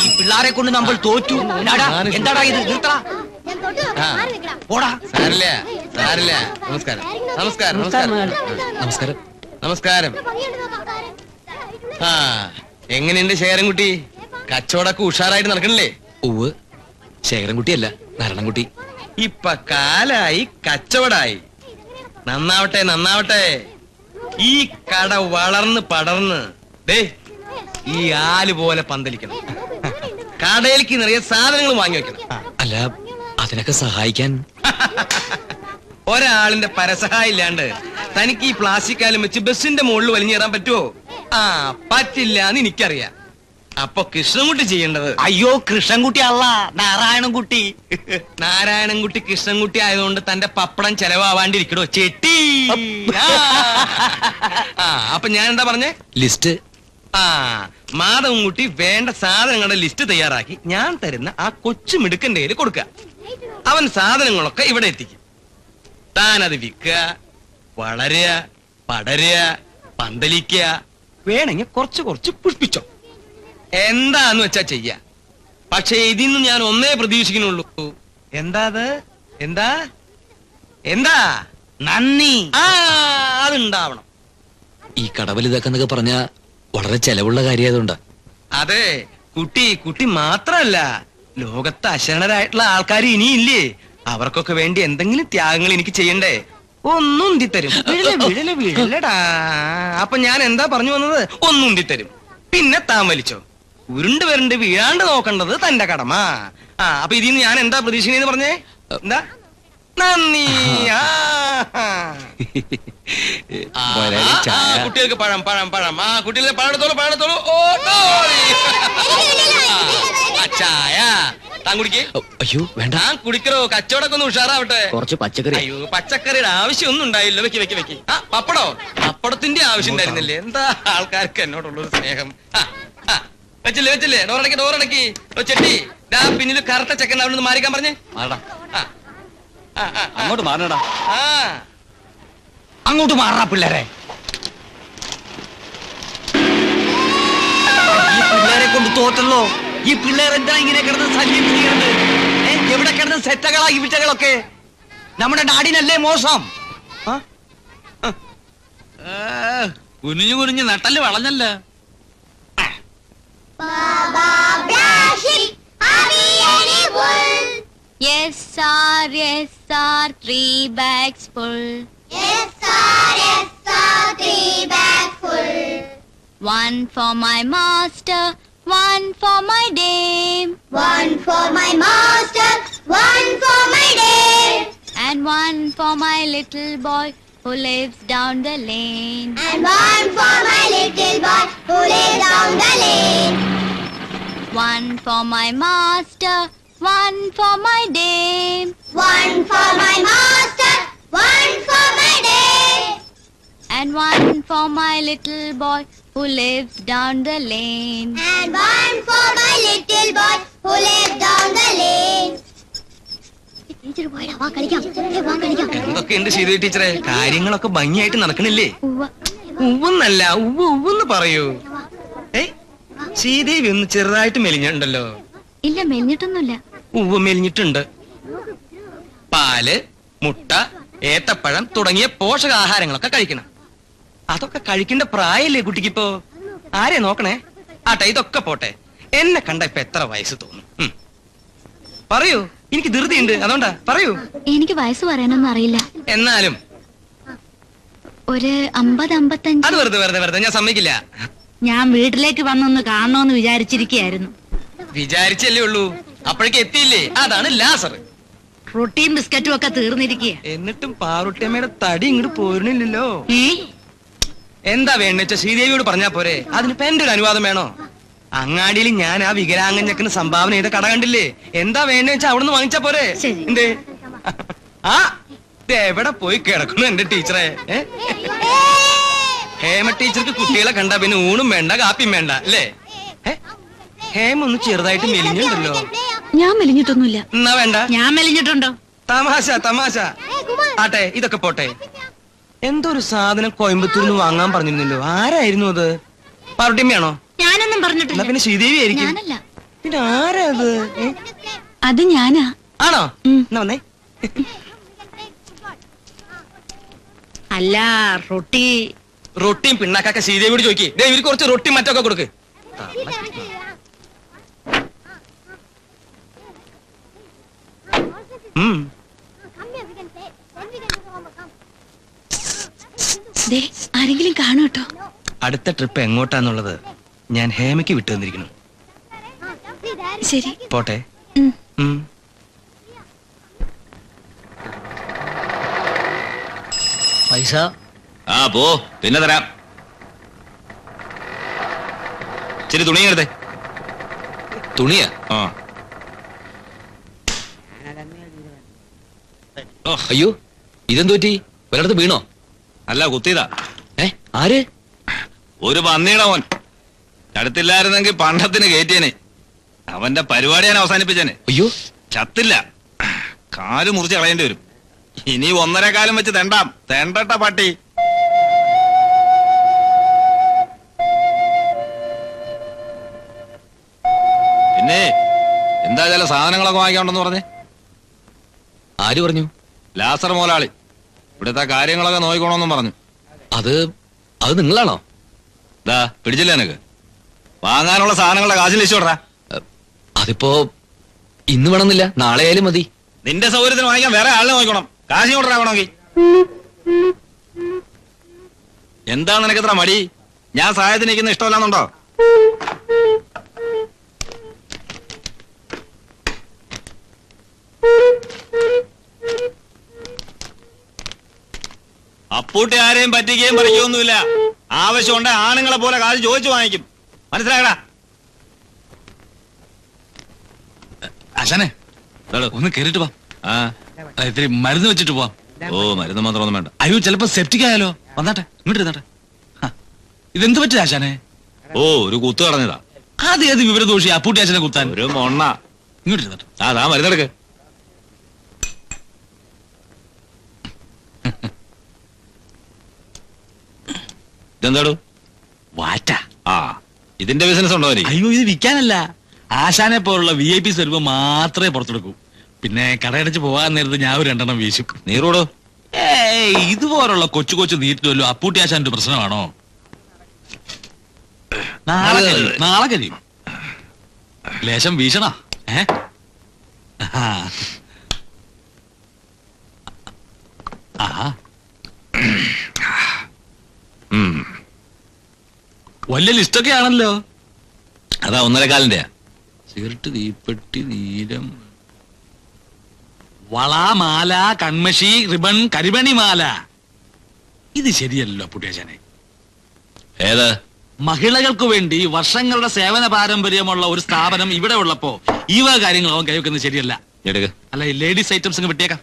ഈ പിള്ളാരെ കൊണ്ട് നമ്മൾ തോറ്റു. എന്താടാ ഇത്? നിർത്തടാ. പോടാ. സാരില്ല സാരില്ല. നമസ്കാരം നമസ്കാരം നമസ്കാരം നമസ്കാരം നമസ്കാരം. ആ എങ്ങനെയുണ്ട് ശേഖരൻകുട്ടി? കച്ചവടമൊക്കെ ഉഷാറായിട്ട് നടക്കണില്ലേ? ഉവ്, ശേഖരൻകുട്ടിയല്ല, നാരായണൻകുട്ടി. ഇപ്പൊ കാലായി കച്ചവടായി. നന്നാവട്ടെ നന്നാവട്ടെ. ഈ കട വളർന്ന് പടർന്ന് ദേ ഈ ആല് പോലെ പന്തലിക്കണം. കടയിലേക്ക് നിറയെ സാധനങ്ങൾ വാങ്ങി വെക്കണം. അല്ല, അതിനൊക്കെ സഹായിക്കാൻ ഒരാളിന്റെ പരസഹായം ഇല്ലാണ്ട് തനിക്ക് ഈ പ്ലാസ്റ്റിക് കാലം വെച്ച് ബസിന്റെ മുകളിൽ വലിഞ്ഞേറാൻ പറ്റുമോ? ആ പറ്റില്ല എന്ന് എനിക്കറിയാം. അപ്പൊ കൃഷ്ണൻകുട്ടി ചെയ്യേണ്ടത്. അയ്യോ, കൃഷ്ണൻകുട്ടി അല്ല, നാരായണൻകുട്ടി. നാരായണൻകുട്ടി കൃഷ്ണൻകുട്ടി ആയതുകൊണ്ട് തന്റെ പപ്പടം ചെലവാവാണ്ടിരിക്കണോ ചെട്ടി? അപ്പൊ ഞാൻ എന്താ പറഞ്ഞേ? ലിസ്റ്റ്. ആ മാധവൻകുട്ടി വേണ്ട സാധനങ്ങളുടെ ലിസ്റ്റ് തയ്യാറാക്കി ഞാൻ തരുന്ന ആ കൊച്ചു മിടുക്കന്റെ കയ്യിൽ കൊടുക്കുക. അവൻ സാധനങ്ങളൊക്കെ ഇവിടെ എത്തിക്കും. താനത് വിൽക്കുക, വളരുക, പടരുക, പന്തലിക്കുക, വേണമെങ്കിൽ കുറച്ച് കുറച്ച് പുഷ്പിച്ചോ. എന്താന്ന് വെച്ചാ ചെയ്യ. പക്ഷെ ഇതിന്ന് ഞാൻ ഒന്നേ പ്രതീക്ഷിക്കുന്നുള്ളൂ. എന്താ അത്? എന്താ എന്താ? നന്ദി. ആ അതുണ്ടാവണം. ഈ കടവലിതാക്കെന്നൊക്കെ പറഞ്ഞ വളരെ ചെലവുള്ള കാര്യമായതുകൊണ്ടാ. അതെ, കുട്ടി മാത്രല്ല, ലോകത്ത് അശരണരായിട്ടുള്ള ആൾക്കാർ ഇനിയില്ലേ? അവർക്കൊക്കെ വേണ്ടി എന്തെങ്കിലും ത്യാഗങ്ങൾ എനിക്ക് ചെയ്യണ്ടേ? ഒന്നും ഉന്തിത്തരും. വീഴലടാ. അപ്പൊ ഞാൻ എന്താ പറഞ്ഞു വന്നത്? ഒന്നും ഉന്തിത്തരും. പിന്നെ താൻ വലിച്ചോ. ഉരുണ്ട് വരണ്ട് വീഴാണ്ട് നോക്കേണ്ടത് തന്റെ കടമ. ആ അപ്പൊ ഇതിന്ന് ഞാൻ എന്താ പ്രതീക്ഷിക്കുന്നതെന്ന് പറഞ്ഞേ? എന്താ? നന്ദി. കുട്ടികൾക്ക് പഴം പഴം പഴം. ആ കുട്ടികൾക്ക് പഴത്തോളൂ പഴത്തോളൂ. ചായ താൻ കുടിക്കേ. അയ്യോ വേണ്ട, താൻ കുടിക്കറോ. കച്ചവടമൊക്കെ ഒന്ന് ഉഷാറാവട്ടെ. കുറച്ച് പച്ചക്കറി. അയ്യോ പച്ചക്കറിയുടെ ആവശ്യം ഒന്നും ഉണ്ടായില്ലോ. വെക്കി വെക്കി വെക്കി. ആ പപ്പടോ? പപ്പടത്തിന്റെ ആവശ്യം ഉണ്ടായിരുന്നില്ലേ? എന്താ ആൾക്കാർക്ക് എന്നോടുള്ളൊരു സ്നേഹം. വെച്ചില്ലേ വെച്ചില്ലേ? ഡോറടക്കി ഡോറടക്കി. ചെട്ടി പിന്നിൽ കറുത്ത ചെക്കൻ അവിടെ നിന്ന് മാറിക്കാൻ പറഞ്ഞേ. അങ്ങോട്ട് മാറണടാ. ആ അങ്ങോട്ട് മാറാ പിള്ളേരെ. ഈ പിള്ളേരെ കൊണ്ട് തോറ്റല്ലോ. ഈ പിള്ളേർ എന്താ ഇങ്ങനെ കിടന്ന് ശല്യം ചെയ്യണത്? എവിടെ കിടന്ന് സെറ്റകളാ ഈ വിറ്റകളൊക്കെ? നമ്മുടെ നാടിനല്ലേ മോശം? കുനിഞ്ഞു കുനിഞ്ഞ് നട്ടല് വളഞ്ഞല്ല. Yes sir, 3 bags full. Yes sir, 3 bags full. One for my master, one for my dame. One for my master, one for my dame. And one for my little boy who lives down the lane. And one for my little boy who lives down the lane. One for my master, one for my dame. One for my master, one for my dame. And one for my little boy who lives down the lane. And one for my little boy who lives down the lane. എന്തൊക്കെയുണ്ട് ശീതേ ടീച്ചറെ? കാര്യങ്ങളൊക്കെ ഭംഗിയായിട്ട് നടക്കണില്ലേ? ഉവ്വെന്നല്ല ഉവ്വെന്ന് പറയൂ. ശ്രീദേവി ഒന്ന് ചെറുതായിട്ട് മെലിഞ്ഞുണ്ടല്ലോ. ഇല്ല, മെലിഞ്ഞിട്ടൊന്നുമില്ല. ഉവ്വ് മെലിഞ്ഞിട്ടുണ്ട്. പാല്, മുട്ട, ഏത്തപ്പഴം തുടങ്ങിയ പോഷകാഹാരങ്ങളൊക്കെ കഴിക്കണം. അതൊക്കെ കഴിക്കേണ്ട പ്രായല്ലേ കുട്ടിക്കിപ്പോ? ആരെ നോക്കണേ? ആട്ടെ, ഇതൊക്കെ പോട്ടെ. എന്നെ കണ്ട ഇപ്പൊ എത്ര വയസ്സ് തോന്നും? പറയൂ, എനിക്ക് ധൃതിയുണ്ട്, അതുകൊണ്ടാ. പറയൂ. എനിക്ക് വയസ്സ് പറയാനൊന്നും അറിയില്ല. എന്നാലും ഒരു 50-55. അത് വെറുതെ ഞാൻ സമ്മതിക്കില്ല. ഞാൻ വീട്ടിലേക്ക് വന്നൊന്ന് കാണണോന്ന് വിചാരിച്ചിരിക്കുകയായിരുന്നു. വിചാരിച്ചല്ലേ ഉള്ളൂ, അപ്പോഴേക്ക് എത്തിയില്ലേ? അതാണ് ലാസർ. റൊട്ടിയും ബിസ്ക്കറ്റും ഒക്കെ തീർന്നിരിക്കുക. എന്നിട്ടും പാറുട്ടിയമ്മയുടെ തടി ഇങ്ങോട്ട് പോരുന്നില്ലല്ലോ. എന്താ വേണ്ടെച്ച ശ്രീദേവിയോട് പറഞ്ഞാ പോരെ? അതിനിപ്പോ എന്റെ ഒരു അനുവാദം വേണോ? അങ്ങാടിയിൽ ഞാൻ ആ വികലാംഗഞ്ഞക്കിന് സംഭാവന ചെയ്ത കട കണ്ടില്ലേ? എന്താ വേണ്ടെന്ന് വെച്ചാ അവിടുന്ന് വാങ്ങിച്ചാ പോരെ? എന്തേ? ആ എവിടെ പോയി കിടക്കുന്നു എന്റെ ടീച്ചറെ? ഹേമ ടീച്ചർക്ക് കുട്ടികളെ കണ്ടാ പിന്നെ ഊണും വേണ്ട കാപ്പിയും വേണ്ട അല്ലേ? ഹേമ ഒന്ന് ചെറുതായിട്ട് മെലിഞ്ഞുണ്ടല്ലോ. ഞാൻ മെലിഞ്ഞിട്ടൊന്നുമില്ല. എന്നാ വേണ്ട. ഞാൻ മെലിഞ്ഞിട്ടുണ്ടോ? തമാശ. ആട്ടെ, ഇതൊക്കെ പോട്ടെ. എന്തോ ഒരു സാധനം കോയമ്പത്തൂരിൽ നിന്ന് വാങ്ങാൻ പറഞ്ഞിരുന്നല്ലോ. ആരായിരുന്നു അത്? പാറുട്ടിയമ്മയാണോ? ഞാനൊന്നും പറഞ്ഞിട്ടില്ല. പിന്നെ ശ്രീദേവി ആയിരിക്കും. പിന്നെ ആരാ അത്? അത് ഞാനാ. ആണോ? എന്നാ വന്നേ. അല്ല റൊട്ടി റൊട്ടിയും പിണ്ണാക്കൊക്കെ ശ്രീദേവിയോട് ചോദിക്കേ. ഇവർക്ക് കുറച്ച് റൊട്ടി മറ്റൊക്കെ കൊടുക്ക്. ആരെങ്കിലും കാണൂ കേട്ടോ. അടുത്ത ട്രിപ്പ് എങ്ങോട്ടാന്നുള്ളത് ഞാൻ ഹേമയ്ക്ക് വിട്ടു തന്നിരിക്കുന്നു. ശരി പോട്ടെ. പൈസ ആ പോ, പിന്നെ തരാം. ശരി, തുണി എടുത്തേ. തുണിയാ? ആ. അയ്യോ, ഇതെന്തു പറ്റി? ഒരിടത്ത് വീണോ? അല്ല, കുത്തിയതാ. ആര്? ഒരു പന്നിയുടെ മോൻ. അടുത്തില്ലായിരുന്നെങ്കിൽ പണ്ടത്തിന് കയറ്റിയനെ. അവന്റെ പരിപാടി ഞാൻ അവസാനിപ്പിച്ചേനെ. അയ്യോ, ചത്തില്ല. കാല് മുറിച്ച് കളയേണ്ടി വരും. ഇനി 1.5 കാലം വെച്ച് തെണ്ടാം. തെണ്ടട്ട പട്ടി. പിന്നെ എന്താ ചില സാധനങ്ങളൊക്കെ വാങ്ങിക്കാണ്ടെന്ന് പറഞ്ഞേ? ആര് പറഞ്ഞു? ലാസർ മോലാളി. ഇവിടുത്തെ കാര്യങ്ങളൊക്കെ നോക്കിക്കോണമെന്നും പറഞ്ഞു. അത് നിങ്ങളാണോ? ദാ പിടിച്ചില്ല എനക്ക്. വാങ്ങാനുള്ള സാധനങ്ങളുടെ കാശ് ലിസ്റ്റ് കൊടുറാ. അതിപ്പോ ഇന്ന് വേണമെന്നില്ല, നാളെ ആയാലും മതി. നിന്റെ സൗകര്യത്തിന് വാങ്ങിക്കാൻ വേറെ ആളിനെ നോക്കണം. കാശ് കൊടുറാ വേണമെങ്കിൽ. എന്താ നിനക്കെത്ര മടി? ഞാൻ സഹായത്തിന് നിൽക്കുന്ന ഇഷ്ടമല്ലാന്നുണ്ടോ? അപ്പൂട്ടി ആരെയും പറ്റിക്കുകയും പറിക്കുകയൊന്നുമില്ല. ആവശ്യമുണ്ട് ആണുങ്ങളെ പോലെ കാശ് ചോദിച്ചു വാങ്ങിക്കും. മനസ്സിലായടാ? ആശാനെ ഒന്ന് കേറിട്ട് വാ. ഇത്തിരി മരുന്ന് വെച്ചിട്ട് പോവാം. ഓ, മരുന്ന് മാത്രം ഒന്നും വേണ്ട. അയ്യോ, ചിലപ്പോ സെപ്റ്റിക് ആയാലോ. വന്നാട്ടെ, ഇങ്ങോട്ട് ഇരുന്നാട്ടെ. ഇതെന്ത് പറ്റിയ ആശാനെ? ഓ, ഒരു കുത്തു കളഞ്ഞതാ. ആദ്യം ഏത് വിവരദോഷി അപ്പൂട്ടി ആശാനെ കുത്താൻ? ഒരു മൊണ്ണ. ഇങ്ങോട്ട് ഇരുന്നാട്ടെ. അതാ മരുന്നെടുക്ക്. ഇതെന്താടു? വാറ്റ. ആ, ഇതിന്റെ ബിസിനസ് ഉണ്ടോ? അയ്യോ, ഇത് വിൽക്കാനല്ല. ആശാനെ പോലുള്ള VIP സ്വരൂപ് മാത്രമേ പുറത്തെടുക്കൂ. പിന്നെ കടയടച്ച് പോകാൻ നേരത്ത് ഞാൻ ഒരു 2 വീശും. നീറോടോ? ഇതുപോലുള്ള കൊച്ചു കൊച്ചു നീറ്റിലല്ലോ അപ്പൂട്ടി ആശാന്റെ പ്രശ്നമാണോ? നാളെ കഴിയും. ലേശം വീശണ. വലിയ ലിസ്റ്റൊക്കെ ആണല്ലോ. അതാ 1.5 കാലിന്റെയാ. സിഗരറ്റ്, തീപ്പെട്ടി, നീലം, വള, മാല, കൺമഷി, റിബൺ, കരിമണി മാല. ഇത് ശരിയല്ലോ പുട്ടിയാശാനെ. ഏത്? മഹിളകൾക്ക് വേണ്ടി വർഷങ്ങളുടെ സേവന പാരമ്പര്യമുള്ള ഒരു സ്ഥാപനം ഇവിടെ ഉള്ളപ്പോ ഈ വക കാര്യങ്ങൾ അവൻ കൈവെക്കുന്നത് ശരിയല്ല. അല്ല, ഈ ലേഡീസ് ഐറ്റംസ് അങ്ങ് വിട്ടേക്കാം.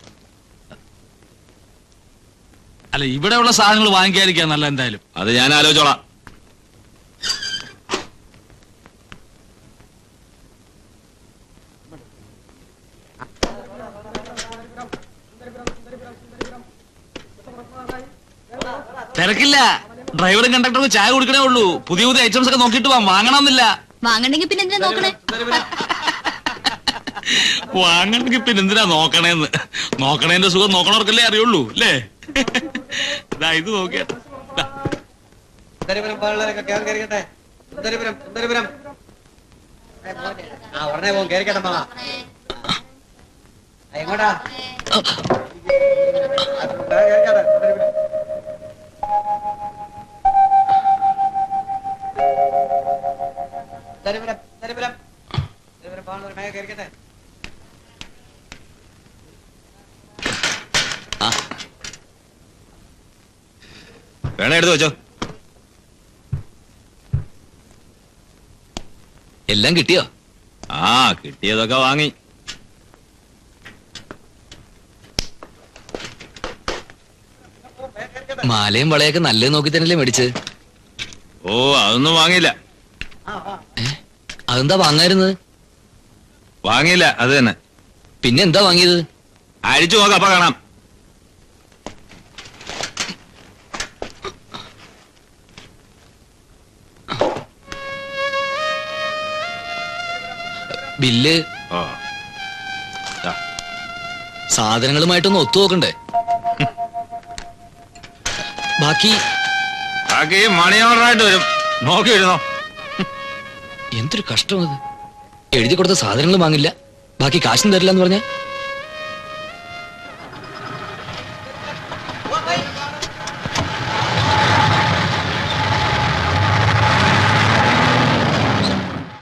അല്ല, ഇവിടെയുള്ള സാധനങ്ങൾ വാങ്ങിക്കാതിരിക്കാൻ നല്ല. എന്തായാലും അത് ഞാൻ ആലോചിച്ചോളാം. തിരക്കില്ല. ഡ്രൈവറും കണ്ടക്ടറും ചായ കുടിക്കണേ ഉള്ളൂ. പുതിയ പുതിയ ഐറ്റംസ് ഒക്കെ നോക്കിയിട്ട് വാങ്ങണമെന്നില്ല. വാങ്ങണമെങ്കിൽ പിന്നെ എന്തിനാ നോക്കണേ? വാങ്ങണമെങ്കിൽ പിന്നെ എന്തിനാ നോക്കണേന്ന്? നോക്കണേന്റെ സുഖം നോക്കണവർക്കല്ലേ അറിയുള്ളൂ, അല്ലേ? ഇത് നോക്കിയാട്ടെ. എങ്ങോട്ടാ? വേണേ എടുത്തു വെച്ചോ. എല്ലാം കിട്ടിയോ? ആ, കിട്ടിയതൊക്കെ വാങ്ങി. മാലയും വളയൊക്കെ നല്ലത് നോക്കി തന്നെയല്ലേ മേടിച്ച്? ഓ, അതൊന്നും വാങ്ങിയില്ല. അതെന്താ വാങ്ങായിരുന്നത്? വാങ്ങിയില്ല, അത് തന്നെ. പിന്നെ എന്താ വാങ്ങിയത്? അഴിച്ചു നോക്കാം, അപ്പൊ കാണാം. ബില്ല് ഓ ദാ. സാധനങ്ങളുമായിട്ടൊന്ന് ഒത്തു നോക്കണ്ടേ? ബാക്കി ബാക്കി മണി ഓർഡറായിട്ട് വരും, നോക്കി വരുന്നോ. എന്തൊരു കഷ്ടം അത്. എഴുതി കൊടുത്ത സാധനങ്ങൾ വാങ്ങില്ല, ബാക്കി കാശും തരില്ല എന്ന് പറഞ്ഞ